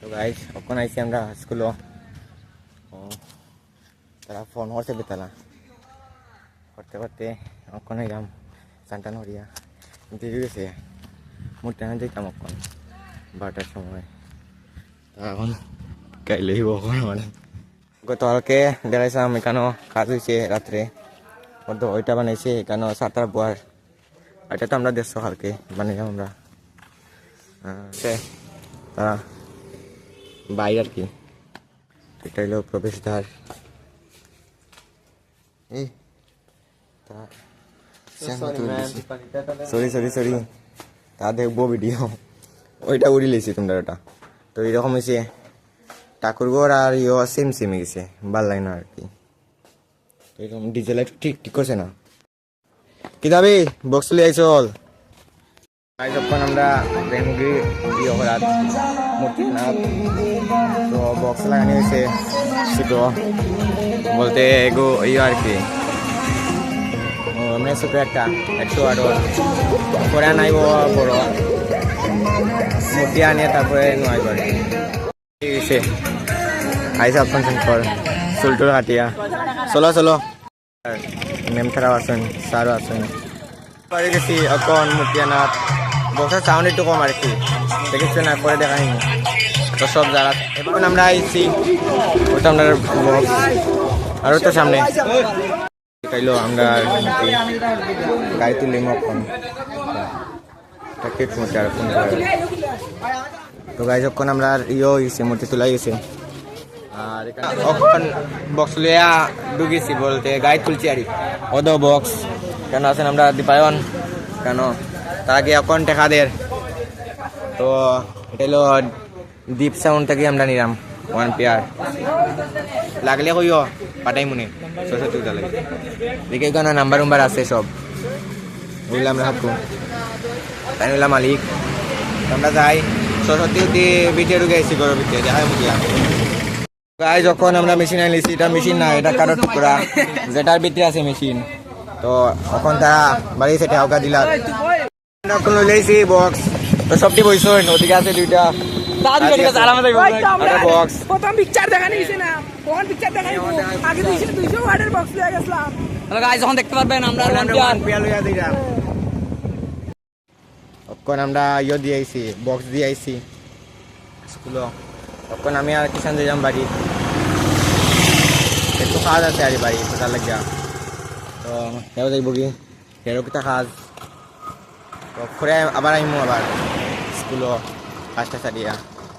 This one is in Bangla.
তো গাইস এখন আইছি আমরা স্কুলও তারা ফোন করছে বেতালা করতে করতে অক্ষণ এলাম সান্টান হরিয়া দেরি গেছে মোটে না যেতাম অক্ষণ 12টার সময় তা এখন গাইলেই কখন মানে গতকালকে বেড়াইছিলাম এখানেও কাজ হয়েছে রাত্রে মধ্যে ওইটা বানাইছে এখানেও সাঁতার বোয়ার এটা তো আমরা দেখছো কালকে বানাইলাম আমরা তারা বাইরে আর কি এটা হলো প্রবেশদ্বার সরি তা দেখবো ভিডিও ওইটা উড়ি লেছি তোমরা ওটা তো এইরকম হয়েছে ঠাকুরগড় আর সেম সেমে গেছে ভাল লাগে না আর কি এরকম ডিজে লাইট ঠিক করছে না কি দাবি বক্স লিয়ে চল যখন আমরা বেঙ্গি করার মূর্তিনাথ তো বক্স লাগানো হয়েছে ছোট বলতে এগো আর কি এমনি ছোট একটা 108 পরে আনাইব বড় মূর্তি আনিয়ে তারপরে নয় করে ঠিক আছে আইসা আপনার পর চুলটুল কাটিয়া চলো মেম খারাপ আছেন স্যারও আছেন পরে গেছি এখন মূর্তিয়ানাথ বক্সের সাউন্ড একটু কম আর কি দেখেছি না পরে দেখাইনি তো সব জায়গা এখন আমরা আইছি ওটা আপনার বক্স আরও তো সামনে খাইলো আমরা গাড়ি তুলি মক্ষণ তো গাই যখন আমরা হয়েছে মূর্তি তোলা গেছে আর এখন বক্স লিয়া ঢুকেছি বলতে গাড়ি তুলছি আর ওদো বক্স কেন আছেন আমরা দীপায়ন কেন তারা কি এখন টেকাদের তো এটা হলো ডিপ সাউন্ড থেকে আমরা নিলাম 1 পেয়ার লাগলে কইও পাঠাই মনে সরস্বতী পূজা লাগে দেখে কেন নাম্বার আছে সব বুঝলাম রাখবো তাই নিলাম মালিক আমরা যাই সরস্বতী ভিতরে ঢুকে এসেছি ঘরের ভিতরে দেখাই মুখিয়া গাই যখন আমরা মেশিন আনিছি এটা মেশিন না এটা কারোর টুকরা যেটার ভিতরে আছে মেশিন তো এখন তারা বাড়ি সেটা হাউকা দিলা এখন লইছি বক্স তো সবটি বইছো ওদিকে আছে দুইটা বক্স প্রথম পিকচার দেখা নিয়েছে না কোন পিকচার দেখা আগে 200 ওয়াটের বক্স লিয়ে গেছিলাম হ্যালো গাইস যখন দেখতে পারবেন আমরা পিয়া লইয়া দিলাম এখন আমরা দিয়ে আইছি বক্স দিয়ে আইছি স্কুল এখন আমি আর কিষান যাইলাম বাড়ি একটু কাজ আছে আর বাড়ি কোথায় লাগিয়া তো সেও যাইব কি সেরও কিতা কাজ তো ঘুরে আবার আইমু আবার স্কুলও কাজটা সারিয়া